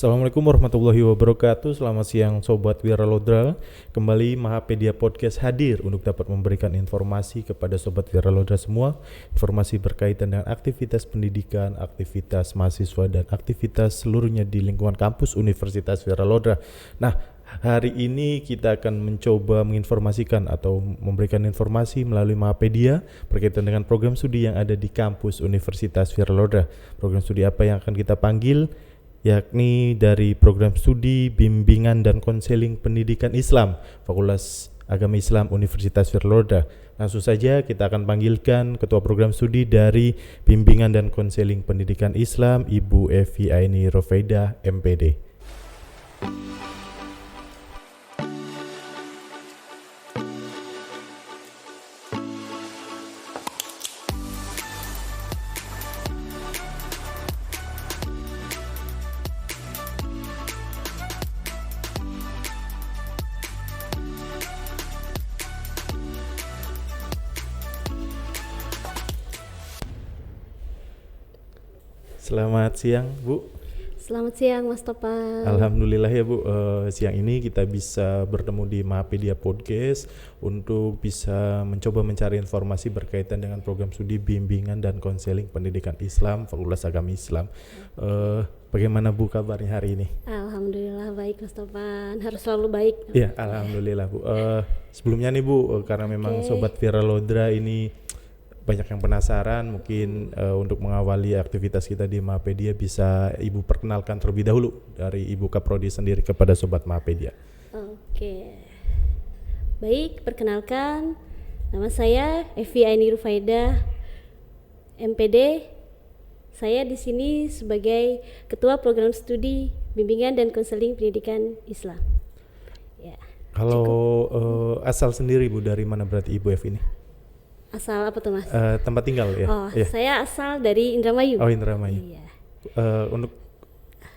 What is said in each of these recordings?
Assalamualaikum warahmatullahi wabarakatuh. Selamat siang Sobat Wiralodra. Kembali Mahapedia Podcast hadir untuk dapat memberikan informasi kepada Sobat Wiralodra semua. Informasi berkaitan dengan aktivitas pendidikan, aktivitas mahasiswa, dan aktivitas seluruhnya di lingkungan kampus Universitas Wiralodra. Nah, hari ini kita akan mencoba menginformasikan atau memberikan informasi melalui Mahapedia berkaitan dengan program studi yang ada di kampus Universitas Wiralodra. Program studi apa yang akan kita panggil? Yakni dari program studi bimbingan dan konseling pendidikan Islam Fakultas Agama Islam Universitas Wiralodra. Langsung saja kita akan panggilkan Ketua Program Studi dari Bimbingan dan Konseling Pendidikan Islam, Ibu Evi Aini Rofaidah, MPD. Selamat siang, Bu. Selamat siang, Mas Topan. Alhamdulillah ya, Bu. Siang ini kita bisa bertemu di Mahapedia Podcast untuk bisa mencoba mencari informasi berkaitan dengan program studi bimbingan dan konseling pendidikan Islam Fakultas Agama Islam. Bagaimana Bu kabarnya hari ini? Alhamdulillah baik, Mas Topan. Harus selalu baik. Iya, alhamdulillah, Bu. Sebelumnya nih, Bu, karena memang Sobat Wiralodra ini banyak yang penasaran, mungkin untuk mengawali aktivitas kita di Mahapedia bisa Ibu perkenalkan terlebih dahulu dari Ibu Kaprodi sendiri kepada Sobat Mahapedia. Oke. Baik, perkenalkan, nama saya Evi Aini Rofaidah, MPD. Saya di sini sebagai Ketua Program Studi Bimbingan dan Konseling Pendidikan Islam. Ya. Kalau asal sendiri, Bu, dari mana berarti Ibu Evi ini? Asal apa tuh, Mas? Tempat tinggal ya? Oh, ya. Saya asal dari Indramayu. Oh, Indramayu. Iya. Untuk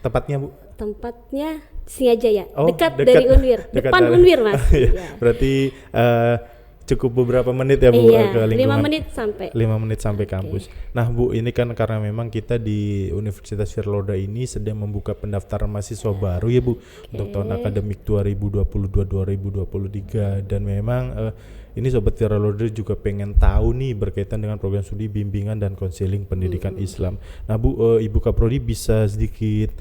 tempatnya, Bu? Tempatnya Singajaya, Oh, dekat dari Unwir, depan Unwir, Mas. Ya. Ya. Berarti cukup beberapa menit ya, Bu, Iya, ke lingkungan. 5 menit sampai. 5 menit sampai kampus. Nah, Bu, ini kan karena memang kita di Universitas Wiralodra ini sedang membuka pendaftaran mahasiswa baru ya, Bu, untuk tahun akademik 2022-2023, dan memang ini Sobat Wiralodra juga pengen tahu nih berkaitan dengan program studi bimbingan dan konseling pendidikan Islam. Nah, Bu, Ibu Kaprodi bisa sedikit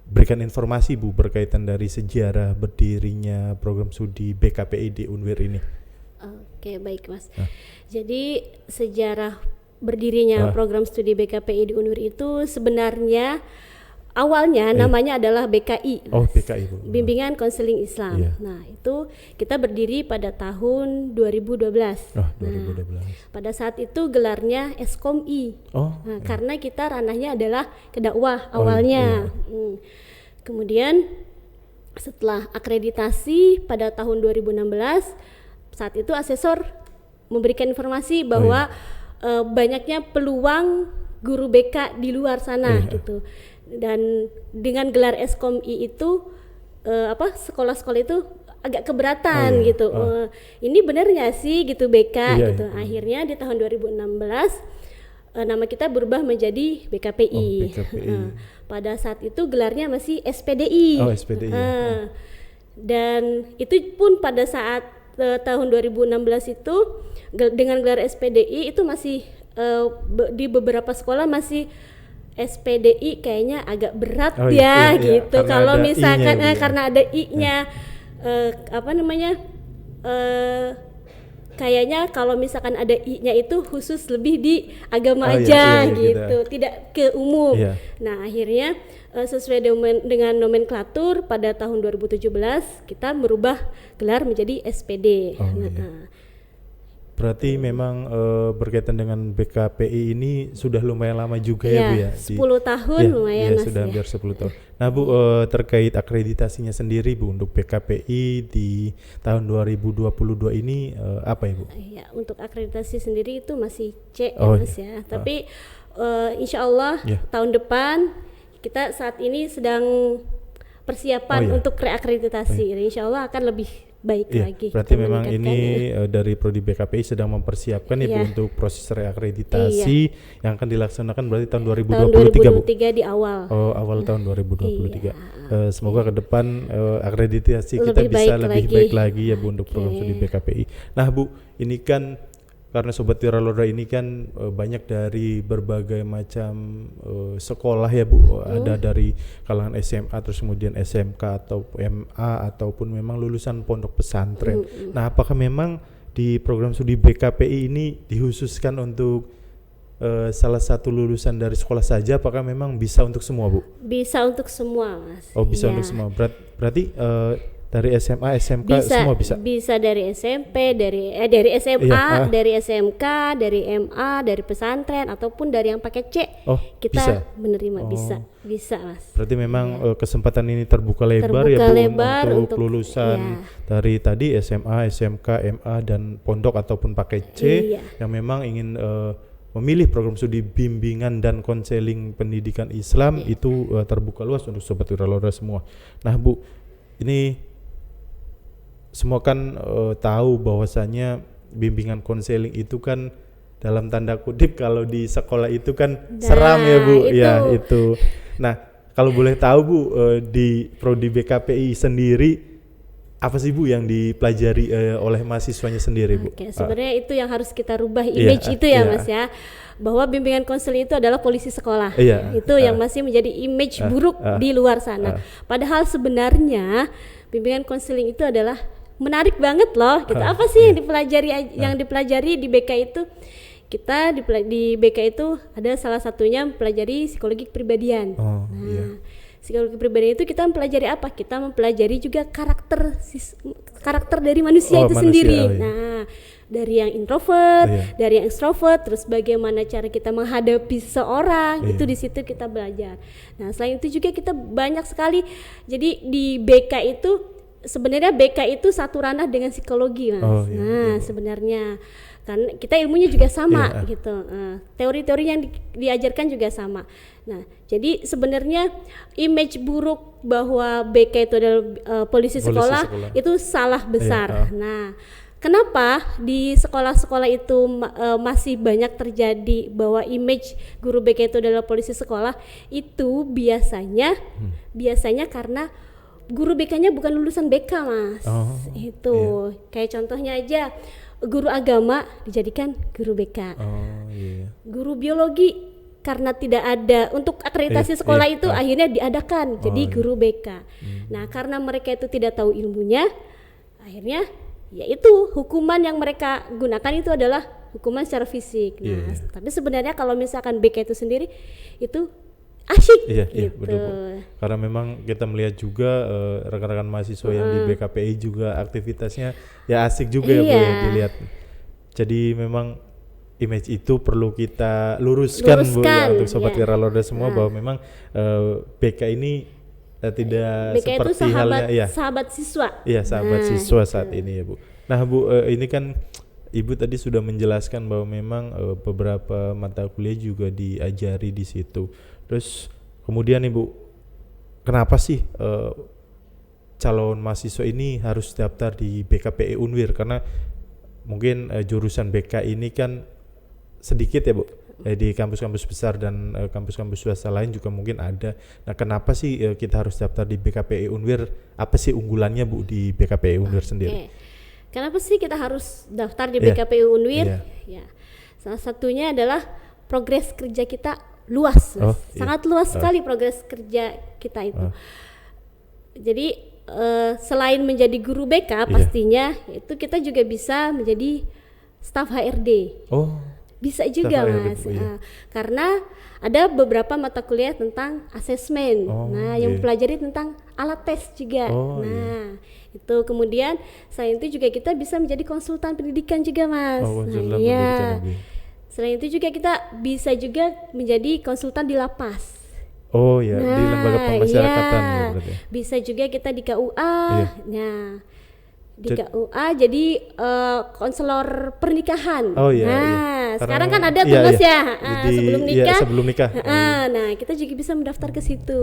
berikan informasi, Bu, berkaitan dari sejarah berdirinya program studi BKPI di Unwir ini. Oke, baik, Mas. Jadi sejarah berdirinya program studi BKPI di Unwir itu sebenarnya awalnya namanya adalah BKI. Oh, BKI, Bu. Bimbingan Konseling Islam. Iya. Nah, itu kita berdiri pada tahun 2012. Oh, 2012. Nah, pada saat itu gelarnya Eskom-I. Oh. Nah, karena kita ranahnya adalah kedakwah awalnya. Kemudian setelah akreditasi pada tahun 2016, saat itu asesor memberikan informasi bahwa banyaknya peluang guru BK di luar sana gitu. Dan dengan gelar Eskom-I itu sekolah-sekolah itu agak keberatan gitu. Ini benar nggak sih gitu BK gitu. Akhirnya di tahun 2016 nama kita berubah menjadi BKPI. Pada saat itu gelarnya masih SPDI. Oh, SPDI. Dan itu pun pada saat tahun 2016 itu dengan gelar SPDI itu masih di beberapa sekolah masih SPDI kayaknya agak berat gitu. Kalau misalkan karena ada I-nya kayaknya kalau misalkan ada I-nya itu khusus lebih di agama aja gitu, tidak ke umum. Nah, akhirnya sesuai dengan nomenklatur pada tahun 2017 kita merubah gelar menjadi SPD. Berarti memang berkaitan dengan BKPI ini sudah lumayan lama juga ya, Bu ya? 10 tahun lumayan, Mas. Sudah hampir 10 tahun. Nah, Bu, terkait akreditasinya sendiri, Bu, untuk BKPI di tahun 2022 ini apa ya, Bu? Ya, untuk akreditasi sendiri itu masih C Mas ya. Tapi insya Allah tahun depan kita saat ini sedang persiapan untuk reakreditasi. Insya Allah akan lebih baik Iya, lagi. berarti kita memang meningkatkan, ini dari Prodi BKPI sedang mempersiapkan ya Bu Iya. untuk proses reakreditasi yang akan dilaksanakan berarti tahun 2023 tahun Bu. 2023 di awal. Oh, awal tahun 2023. Iya. Semoga ke depan akreditasi kita Lebih bisa baik lebih lagi. baik lagi ya Bu untuk program Oke. studi BKPI. Nah Bu, ini kan karena Sobat Wiralodra ini kan banyak dari berbagai macam sekolah ya Bu. Ada dari kalangan SMA terus kemudian SMK atau MA ataupun memang lulusan pondok pesantren. Nah, apakah memang di program studi BKPI ini dikhususkan untuk salah satu lulusan dari sekolah saja, apakah memang bisa untuk semua Bu? Bisa untuk semua, Mas. Oh, bisa Iya. untuk semua. Berarti dari SMA, SMK Bisa, semua bisa. bisa dari SMP, dari SMA, Iya, dari SMK, dari MA, dari pesantren ataupun dari yang pakai C. Oh, Kita bisa. menerima, Oh. bisa Mas. Berarti memang kesempatan ini terbuka lebar ya Terbuka Bu lebar untuk untuk- lulusan dari tadi SMA, SMK, MA dan pondok ataupun pakai C Iya. yang memang ingin memilih program studi bimbingan dan konseling pendidikan Islam itu terbuka luas untuk Sobat Wiralodra semua. Nah Bu, ini semua kan tahu bahwasanya bimbingan konseling itu kan dalam tanda kutip kalau di sekolah itu kan seram ya Bu. itu. Ya itu. Nah kalau boleh tahu Bu, di Prodi BKPI sendiri apa sih Bu yang dipelajari oleh mahasiswanya sendiri Bu? Oke, sebenarnya itu yang harus kita rubah Iya, image itu ya iya. Mas ya. Bahwa bimbingan konseling itu adalah polisi sekolah. Iya, Itu yang masih menjadi image buruk di luar sana. Padahal sebenarnya bimbingan konseling itu adalah menarik banget loh. Gitu. Apa sih yang dipelajari di BK itu? Kita di BK itu ada salah satunya mempelajari psikologi kepribadian. Oh, Nah, iya. psikologi kepribadian itu kita mempelajari apa? Kita mempelajari juga karakter dari manusia Oh, itu manusia, sendiri. oh, iya. Nah, dari yang introvert, Iya. dari yang extrovert, terus bagaimana cara kita menghadapi seseorang, Iya. itu di situ kita belajar. Nah, selain itu juga kita banyak sekali. Jadi di BK itu sebenarnya BK itu satu ranah dengan psikologi, Mas. Oh, iya, Nah, sebenarnya kan kita ilmunya juga sama Iya. gitu. Teori-teori yang diajarkan juga sama. Nah, jadi sebenarnya image buruk bahwa BK itu adalah polisi sekolah itu salah besar. Iya. Nah, kenapa di sekolah-sekolah itu masih banyak terjadi bahwa image guru BK itu adalah polisi sekolah? Itu biasanya karena guru BK-nya bukan lulusan BK, Mas. Oh, Itu kayak contohnya aja guru agama dijadikan guru BK. Oh iya. Guru biologi karena tidak ada untuk akreditasi Iya, sekolah iya, itu akhirnya diadakan jadi iya. guru BK. Nah, karena mereka itu tidak tahu ilmunya, akhirnya yaitu hukuman yang mereka gunakan itu adalah hukuman secara fisik. Nah, Iya. tapi sebenarnya kalau misalkan BK itu sendiri itu asyik Iya, gitu. betul Bu. Karena memang kita melihat juga rekan-rekan mahasiswa yang di BKPI juga aktivitasnya ya asik juga ya Bu Iya. ya dilihat. Jadi memang image itu perlu kita luruskan Bu ya untuk Sobat ya. Wiralodra semua bahwa memang BK ini tidak BK itu seperti halnya ya. sahabat siswa. Iya, sahabat Nah, siswa saat ini ya Bu. Nah Bu, ini kan Ibu tadi sudah menjelaskan bahwa memang beberapa mata kuliah juga diajari di situ. Terus kemudian Ibu, kenapa sih calon mahasiswa ini harus daftar di BKPI Unwir? Karena mungkin jurusan BK ini kan sedikit ya Bu. Di kampus-kampus besar dan kampus-kampus swasta lain juga mungkin ada. Nah, kenapa sih kita harus daftar di BKPI Unwir? Apa sih unggulannya Bu di BKPI Unwir sendiri? Oke. Kenapa sih kita harus daftar di Iya. BKPI Unwir? Iya. Ya. Salah satunya adalah progres kerja kita luas, Mas. Oh, iya. Sangat luas sekali progres kerja kita itu. Jadi selain menjadi guru BK pastinya itu kita juga bisa menjadi staf HRD. Oh, Bisa juga HRD, Mas. Bu, iya. Karena ada beberapa mata kuliah tentang asesmen. Oh, Nah, yang iya. mempelajari tentang alat tes juga. Oh, Nah, itu kemudian selain itu juga kita bisa menjadi konsultan pendidikan juga, Mas. Oh, konsultan Nah, iya. pendidikan lebih. Selain itu juga kita bisa juga menjadi konsultan di lapas. Oh ya, di lembaga pemasyarakatan iya. ya berarti. Bisa juga kita di KUA. Iya. Nah, di Jad- KUA jadi konselor pernikahan. Oh iya. Nah, iya. sekarang Karena kan ada iya, tugas iya. ya Di- sebelum iya, nikah. sebelum nikah. Oh, iya. Nah, kita juga bisa mendaftar ke situ.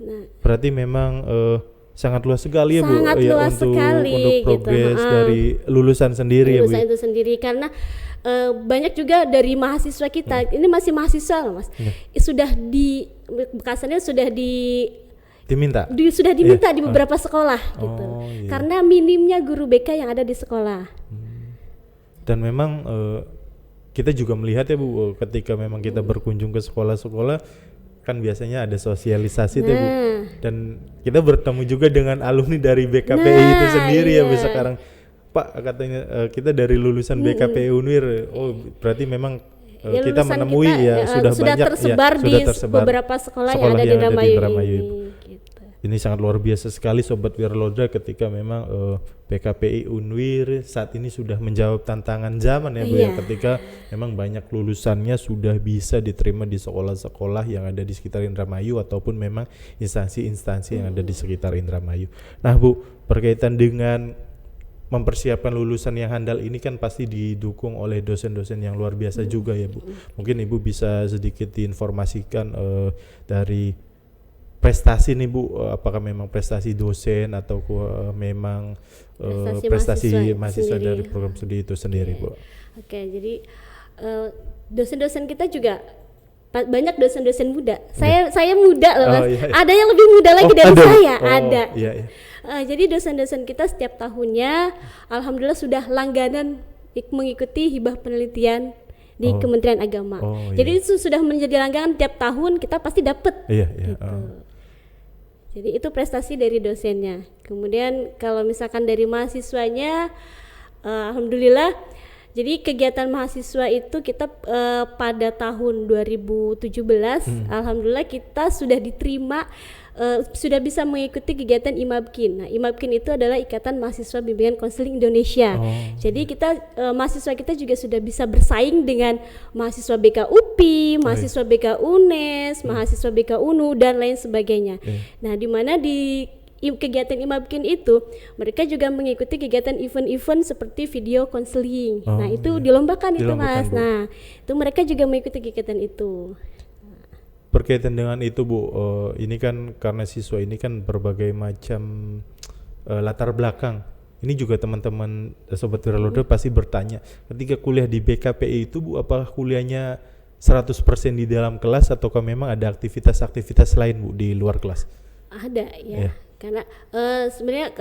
Nah, Berarti memang sangat luas sekali ya Bu, Sangat ya luas untuk sekali, progres gitu. dari lulusan sendiri ya Bu. Lulusan itu sendiri karena banyak juga dari mahasiswa kita, ini masih mahasiswa loh Mas, sudah di bekasannya sudah Diminta. sudah diminta di beberapa sekolah gitu, iya. karena minimnya guru BK yang ada di sekolah. Dan memang kita juga melihat ya Bu, ketika memang kita berkunjung ke sekolah-sekolah kan biasanya ada sosialisasi tuh Bu, dan kita bertemu juga dengan alumni dari BKPI itu sendiri ya Bu sekarang. Pak katanya kita dari lulusan BKPI Unwir, oh berarti memang kita menemui kita, sudah banyak tersebar ya, di sudah tersebar beberapa sekolah yang ada di Indramayu ini. Gitu. Ini sangat luar biasa sekali Sobat Wiralodra ketika memang PKPI Unwir saat ini sudah menjawab tantangan zaman ya Bu ya, ketika memang banyak lulusannya sudah bisa diterima di sekolah-sekolah yang ada di sekitar Indramayu ataupun memang instansi-instansi yang ada di sekitar Indramayu. Nah Bu, berkaitan dengan mempersiapkan lulusan yang handal ini kan pasti didukung oleh dosen-dosen yang luar biasa juga ya Bu. Mungkin Ibu bisa sedikit diinformasikan dari prestasi nih Bu, apakah memang prestasi dosen atau memang prestasi mahasiswa dari program studi itu sendiri Bu. Oke, jadi dosen-dosen kita juga banyak dosen-dosen muda. Saya muda loh Mas. Ada yang lebih muda lagi dari saya. Ada. Jadi dosen-dosen kita setiap tahunnya alhamdulillah sudah langganan mengikuti hibah penelitian di Kementerian Agama. Jadi itu sudah menjadi langganan, tiap tahun kita pasti dapat. Gitu. Jadi itu prestasi dari dosennya. Kemudian kalau misalkan dari mahasiswanya, alhamdulillah. Jadi kegiatan mahasiswa itu kita pada tahun 2017, alhamdulillah kita sudah diterima, sudah bisa mengikuti kegiatan IMABKIN. Nah, IMABKIN itu adalah Ikatan Mahasiswa Bimbingan Konseling Indonesia. Jadi kita mahasiswa kita juga sudah bisa bersaing dengan mahasiswa BK UPI, mahasiswa BK UNES, mahasiswa BK UNU dan lain sebagainya. Nah, di mana di kegiatan IMABKIN itu mereka juga mengikuti kegiatan event-event seperti video konseling. Nah, itu dilombakan itu Mas. Bu. Nah, itu mereka juga mengikuti kegiatan itu. Berkaitan dengan itu Bu, ini kan karena siswa ini kan berbagai macam latar belakang. Ini juga teman-teman Sobat Wiralodra pasti bertanya, ketika kuliah di BKPI itu Bu, apakah kuliahnya 100% di dalam kelas ataukah memang ada aktivitas-aktivitas lain Bu di luar kelas? Ada ya. Karena sebenarnya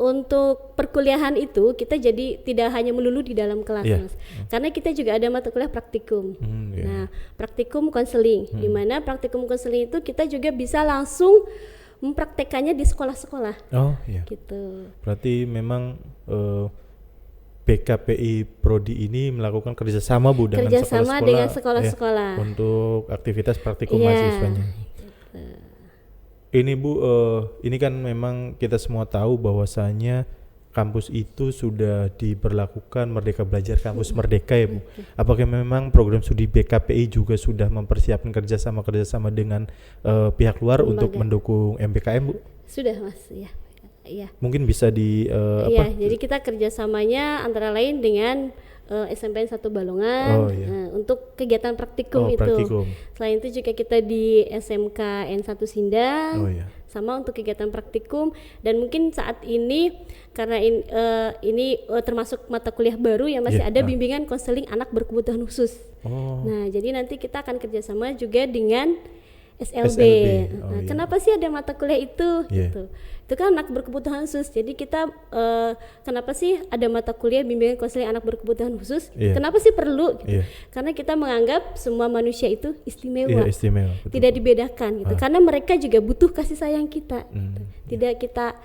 untuk perkuliahan itu kita jadi tidak hanya melulu di dalam kelas Mas. Karena kita juga ada mata kuliah praktikum. Nah, praktikum konseling, di mana praktikum konseling itu kita juga bisa langsung mempraktekannya di sekolah-sekolah. Gitu. Berarti memang BKPI Prodi ini melakukan kerjasama Bu dengan sekolah-sekolah untuk aktivitas praktikum mahasiswanya. Gitu. Ini Bu, ini kan memang kita semua tahu bahwasanya kampus itu sudah diberlakukan Merdeka Belajar Kampus Merdeka ya Bu. Apakah memang program studi BKPI juga sudah mempersiapkan kerjasama dengan pihak luar untuk mendukung MBKM Bu? Sudah Mas, ya. Mungkin bisa jadi kita kerjasamanya antara lain dengan SMPN 1 Balongan untuk kegiatan praktikum itu. Praktikum. Selain itu juga kita di SMK N1 Sindang sama untuk kegiatan praktikum, dan mungkin saat ini karena ini termasuk mata kuliah baru yang masih ada bimbingan konseling anak berkebutuhan khusus. Nah, jadi nanti kita akan kerjasama juga dengan SLB. Kenapa sih ada mata kuliah itu? Gitu. Itu kan anak berkebutuhan khusus. Jadi kita kenapa sih ada mata kuliah bimbingan konseling anak berkebutuhan khusus? Kenapa sih perlu? Gitu. Karena kita menganggap semua manusia itu istimewa. Tidak dibedakan gitu. Karena mereka juga butuh kasih sayang kita. Gitu. Tidak kita,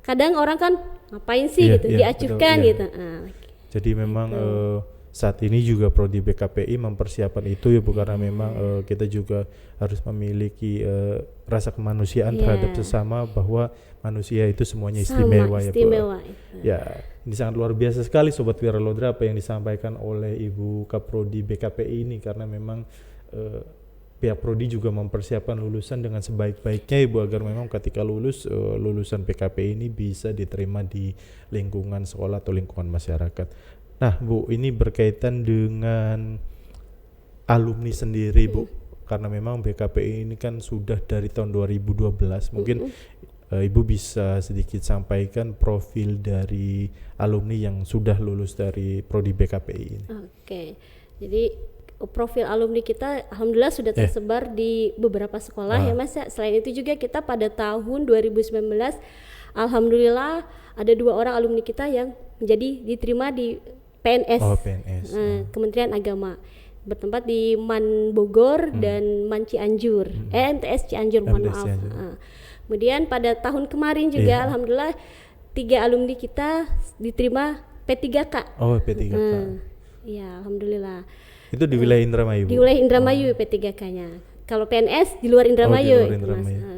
kadang orang kan ngapain sih gitu, diacuhkan gitu. Jadi memang saat ini juga Prodi BKPI mempersiapkan itu ya Bu, karena memang kita juga harus memiliki rasa kemanusiaan terhadap sesama, bahwa manusia itu semuanya istimewa ya Bu. Ya, ini sangat luar biasa sekali Sobat Wiralodra apa yang disampaikan oleh Ibu Kaprodi BKPI ini, karena memang pihak Prodi juga mempersiapkan lulusan dengan sebaik-baiknya Ibu, agar memang ketika lulusan BKPI ini bisa diterima di lingkungan sekolah atau lingkungan masyarakat. Nah Bu, ini berkaitan dengan alumni sendiri Bu, karena memang BKPI ini kan sudah dari tahun 2012, mungkin Ibu bisa sedikit sampaikan profil dari alumni yang sudah lulus dari prodi BKPI ini. Oke, jadi profil alumni kita alhamdulillah sudah tersebar di beberapa sekolah ya Mas ya. Selain itu juga kita pada tahun 2019 alhamdulillah ada 2 orang alumni kita yang menjadi diterima di PNS, Kementerian Agama, bertempat di MAN Bogor dan MAN Cianjur, MTS Cianjur, mohon maaf. Kemudian pada tahun kemarin juga alhamdulillah 3 alumni kita diterima P3K. Oh, P3K. Iya, alhamdulillah. Itu di wilayah Indramayu, Bu? Di wilayah Indramayu P3K-nya. Kalau PNS di luar Indramayu.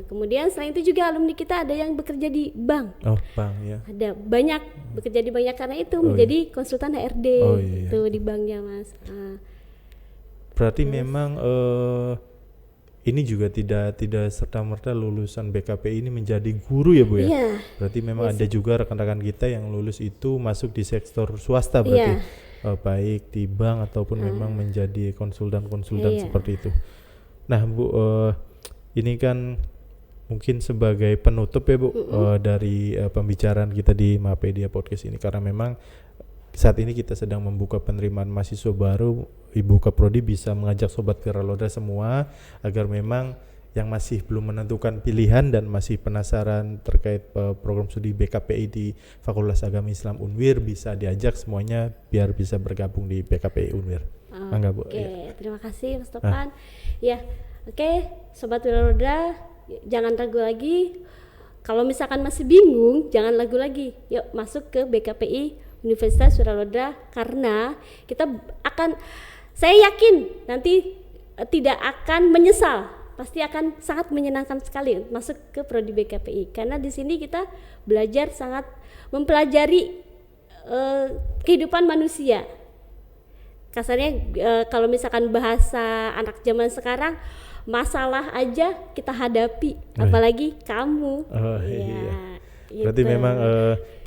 Kemudian selain itu juga alumni kita ada yang bekerja di bank. Oh, bank ya. Ada banyak bekerja di banyak karena itu menjadi konsultan HRD itu di banknya, Mas. Berarti memang ini juga tidak serta-merta lulusan BKPI ini menjadi guru ya, Bu ya? Iya. Berarti memang ada juga rekan-rekan kita yang lulus itu masuk di sektor swasta berarti. Baik di bank ataupun memang menjadi konsultan seperti itu. Nah, Bu, ini kan mungkin sebagai penutup ya, Bu, dari pembicaraan kita di Mahapedia Podcast ini, karena memang saat ini kita sedang membuka penerimaan mahasiswa baru. Ibu Kaprodi bisa mengajak Sobat Wiralodra semua agar memang yang masih belum menentukan pilihan dan masih penasaran terkait program studi BKPI di Fakultas Agama Islam Unwir bisa diajak semuanya biar bisa bergabung di BKPI Unwir. Oke, terima kasih Mas Topan. Ya, oke, Sobat Wiralodra, jangan ragu lagi. Kalau misalkan masih bingung, jangan ragu lagi. Yuk masuk ke BKPI Universitas Wiralodra, karena kita akan, saya yakin nanti tidak akan menyesal, pasti akan sangat menyenangkan sekali masuk ke prodi BKPI, karena di sini kita belajar sangat mempelajari kehidupan manusia. Kasarnya kalau misalkan bahasa anak zaman sekarang, masalah aja kita hadapi, apalagi kamu. Berarti memang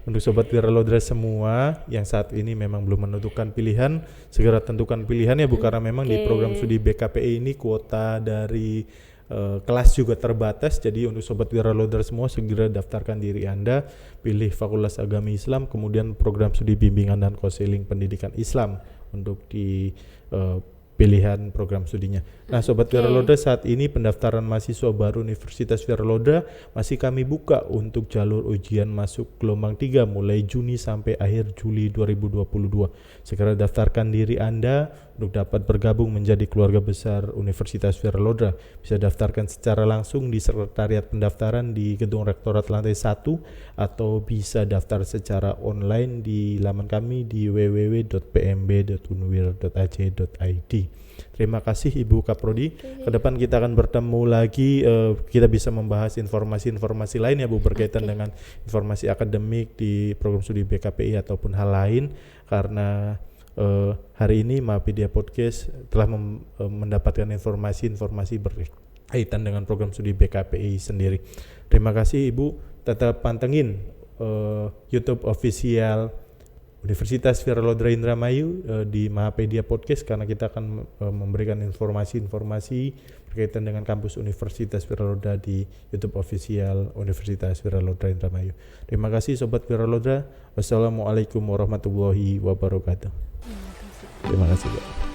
untuk Sobat Wiralodra semua yang saat ini memang belum menentukan pilihan, segera tentukan pilihan ya, Bu, karena memang di program studi BKPI ini kuota dari kelas juga terbatas. Jadi untuk Sobat Wiralodra semua segera daftarkan diri Anda, pilih Fakultas Agama Islam, kemudian program studi bimbingan dan konseling pendidikan Islam untuk di pilihan program studinya. Nah, Sobat Wiralodra, saat ini pendaftaran mahasiswa baru Universitas Wiralodra masih kami buka untuk jalur ujian masuk gelombang 3 mulai Juni sampai akhir Juli 2022. Segera daftarkan diri Anda untuk dapat bergabung menjadi keluarga besar Universitas Wiralodra. Bisa daftarkan secara langsung di Sekretariat Pendaftaran di Gedung Rektorat lantai 1 atau bisa daftar secara online di laman kami di www.pmb.unwir.ac.id. Terima kasih Ibu Kaprodi. Kedepan kita akan bertemu lagi, kita bisa membahas informasi-informasi lain ya, Bu, berkaitan dengan informasi akademik di program studi BKPI ataupun hal lain, karena hari ini Mahapedia Podcast telah mendapatkan informasi-informasi berkaitan dengan program studi BKPI sendiri. Terima kasih Ibu. Tetap pantengin YouTube official Universitas Wiralodra Indramayu di Mahapedia Podcast, karena kita akan memberikan informasi-informasi berkaitan dengan kampus Universitas Wiralodra di YouTube official Universitas Wiralodra Indramayu. Terima kasih Sobat Wiralodra. Wassalamualaikum warahmatullahi wabarakatuh. Terima kasih, Pak.